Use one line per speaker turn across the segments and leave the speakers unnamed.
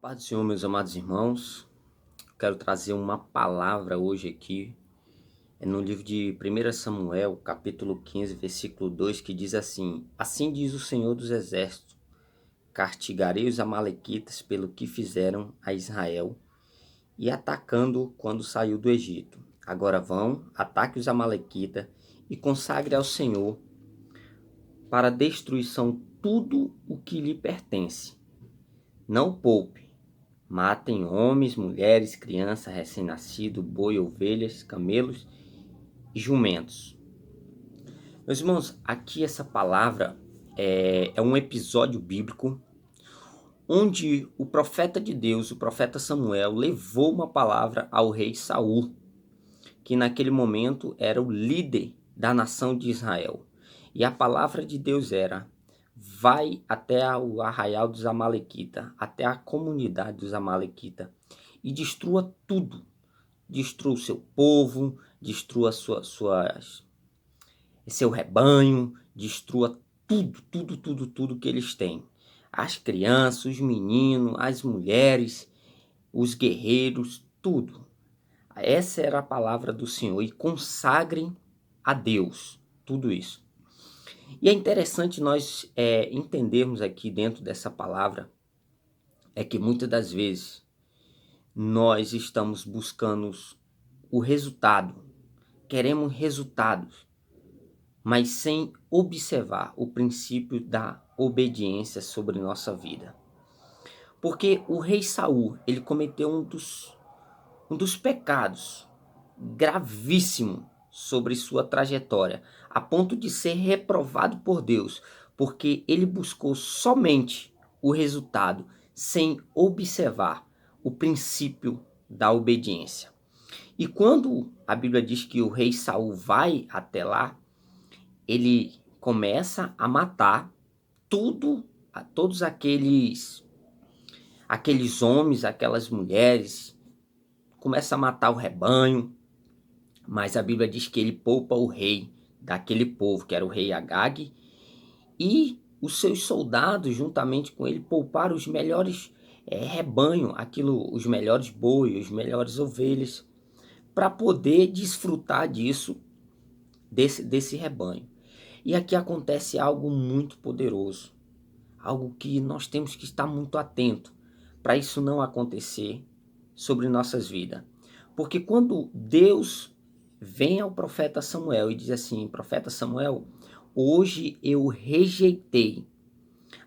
Paz do Senhor, meus amados irmãos. Quero trazer uma palavra hoje aqui. É no livro de 1 Samuel, capítulo 15, versículo 2, que diz assim: Assim diz o Senhor dos Exércitos: castigarei os amalequitas pelo que fizeram a Israel e atacando quando saiu do Egito. Agora vão, ataque os amalequitas e consagre ao Senhor para destruição tudo o que lhe pertence. Não poupe. Matem homens, mulheres, crianças, recém-nascidos, boi, ovelhas, camelos e jumentos. Meus irmãos, aqui essa palavra é um episódio bíblico onde o profeta de Deus, o profeta Samuel, levou uma palavra ao rei Saul, que naquele momento era o líder da nação de Israel. E a palavra de Deus era: vai até o arraial dos amalequitas, até a comunidade dos amalequitas, e destrua tudo. Destrua o seu povo, destrua seu rebanho, destrua tudo que eles têm. As crianças, os meninos, as mulheres, os guerreiros, tudo. Essa era a palavra do Senhor, e consagrem a Deus tudo isso. E é interessante nós entendermos aqui dentro dessa palavra, é que muitas das vezes nós estamos buscando o resultado, queremos resultados, mas sem observar o princípio da obediência sobre nossa vida. Porque o rei Saul, ele cometeu um dos pecados gravíssimo sobre sua trajetória, a ponto de ser reprovado por Deus, porque ele buscou somente o resultado, sem observar o princípio da obediência. E quando a Bíblia diz que o rei Saul vai até lá, ele começa a matar todos aqueles homens, aquelas mulheres, começa a matar o rebanho, mas a Bíblia diz que ele poupa o rei daquele povo, que era o rei Agag, e os seus soldados, juntamente com ele, pouparam os melhores rebanho, os melhores bois, os melhores ovelhas, para poder desfrutar desse rebanho. E aqui acontece algo muito poderoso, algo que nós temos que estar muito atento para isso não acontecer sobre nossas vidas. Porque quando Deus vem ao profeta Samuel e diz assim: profeta Samuel, hoje eu rejeitei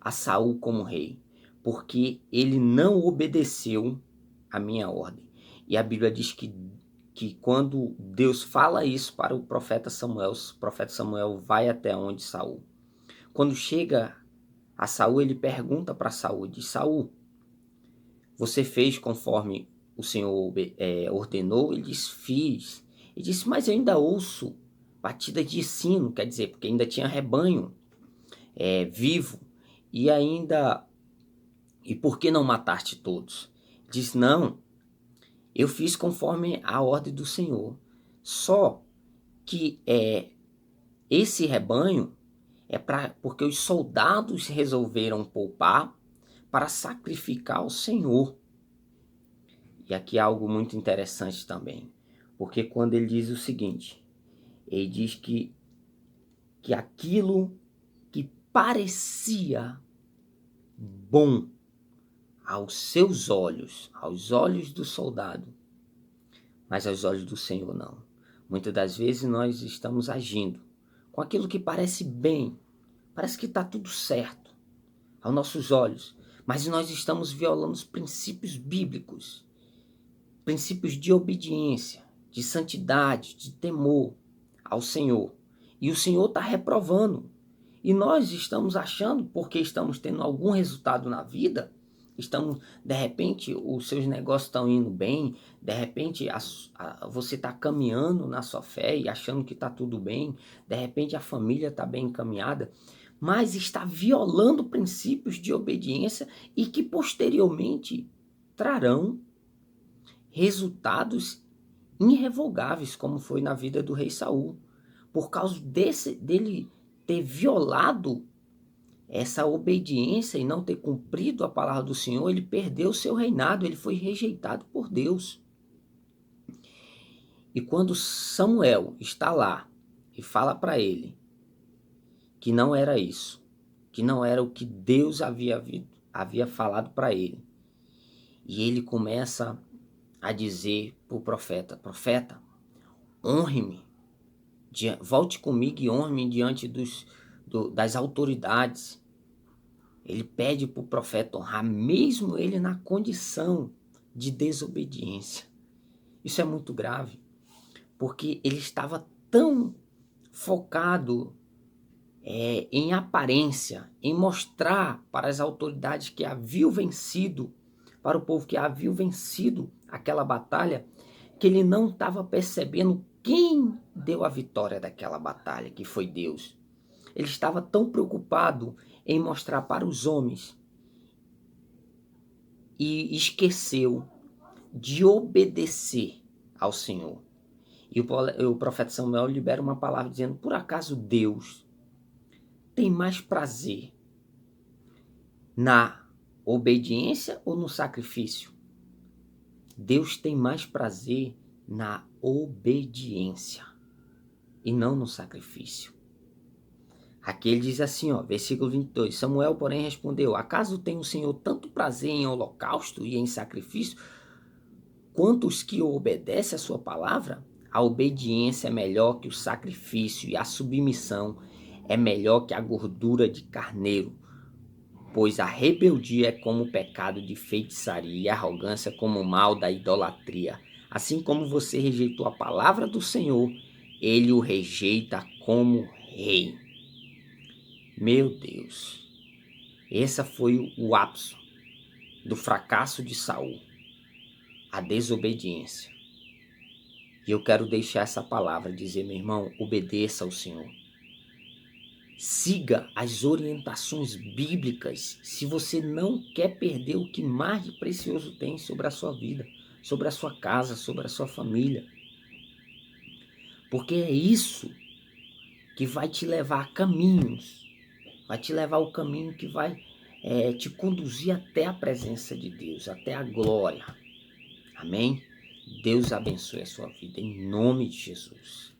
a Saul como rei, porque ele não obedeceu a minha ordem. E a Bíblia diz que quando Deus fala isso para o profeta Samuel vai até onde Saul. Quando chega a Saul, ele pergunta para Saul, diz: Saul, você fez conforme o Senhor ordenou? Ele diz: fiz. Ele disse: mas eu ainda ouço batida de sino, quer dizer, porque ainda tinha rebanho vivo, e por que não mataste todos? Diz: não, eu fiz conforme a ordem do Senhor, só que esse rebanho porque os soldados resolveram poupar para sacrificar ao Senhor. E aqui há algo muito interessante também, porque quando ele diz o seguinte, ele diz que aquilo que parecia bom aos seus olhos, aos olhos do soldado, mas aos olhos do Senhor não. Muitas das vezes nós estamos agindo com aquilo que parece bem, parece que está tudo certo aos nossos olhos, mas nós estamos violando os princípios bíblicos, princípios de obediência, de santidade, de temor ao Senhor. E o Senhor está reprovando. E nós estamos achando, porque estamos tendo algum resultado na vida, de repente os seus negócios estão indo bem, de repente você está caminhando na sua fé e achando que está tudo bem, de repente a família está bem encaminhada, mas está violando princípios de obediência e que posteriormente trarão resultados irrevogáveis, como foi na vida do rei Saul, por causa dele ter violado essa obediência e não ter cumprido a palavra do Senhor, ele perdeu o seu reinado, ele foi rejeitado por Deus. E quando Samuel está lá e fala para ele que não era isso, que não era o que Deus havia falado para ele, e ele começa a dizer para o profeta: profeta, honre-me, volte comigo e honre-me diante das autoridades. Ele pede para o profeta honrar, mesmo ele na condição de desobediência. Isso é muito grave, porque ele estava tão focado em aparência, em mostrar para as autoridades que haviam vencido, para o povo que haviam vencido aquela batalha, que ele não estava percebendo quem deu a vitória daquela batalha, que foi Deus. Ele estava tão preocupado em mostrar para os homens e esqueceu de obedecer ao Senhor. E o profeta Samuel libera uma palavra dizendo: por acaso Deus tem mais prazer na obediência ou no sacrifício? Deus tem mais prazer na obediência e não no sacrifício. Aqui ele diz assim, versículo 22, Samuel, porém, respondeu: acaso tem o Senhor tanto prazer em holocausto e em sacrifício, quanto os que obedecem a sua palavra? A obediência é melhor que o sacrifício, e a submissão é melhor que a gordura de carneiro, pois a rebeldia é como o pecado de feitiçaria, e a arrogância como o mal da idolatria. Assim como você rejeitou a palavra do Senhor, ele o rejeita como rei. Meu Deus, esse foi o ápice do fracasso de Saul, a desobediência. E eu quero deixar essa palavra, dizer, meu irmão, obedeça ao Senhor. Siga as orientações bíblicas se você não quer perder o que mais de precioso tem sobre a sua vida, sobre a sua casa, sobre a sua família. Porque é isso que vai te levar a caminhos, vai te levar ao caminho que vai te conduzir até a presença de Deus, até a glória. Amém? Deus abençoe a sua vida em nome de Jesus.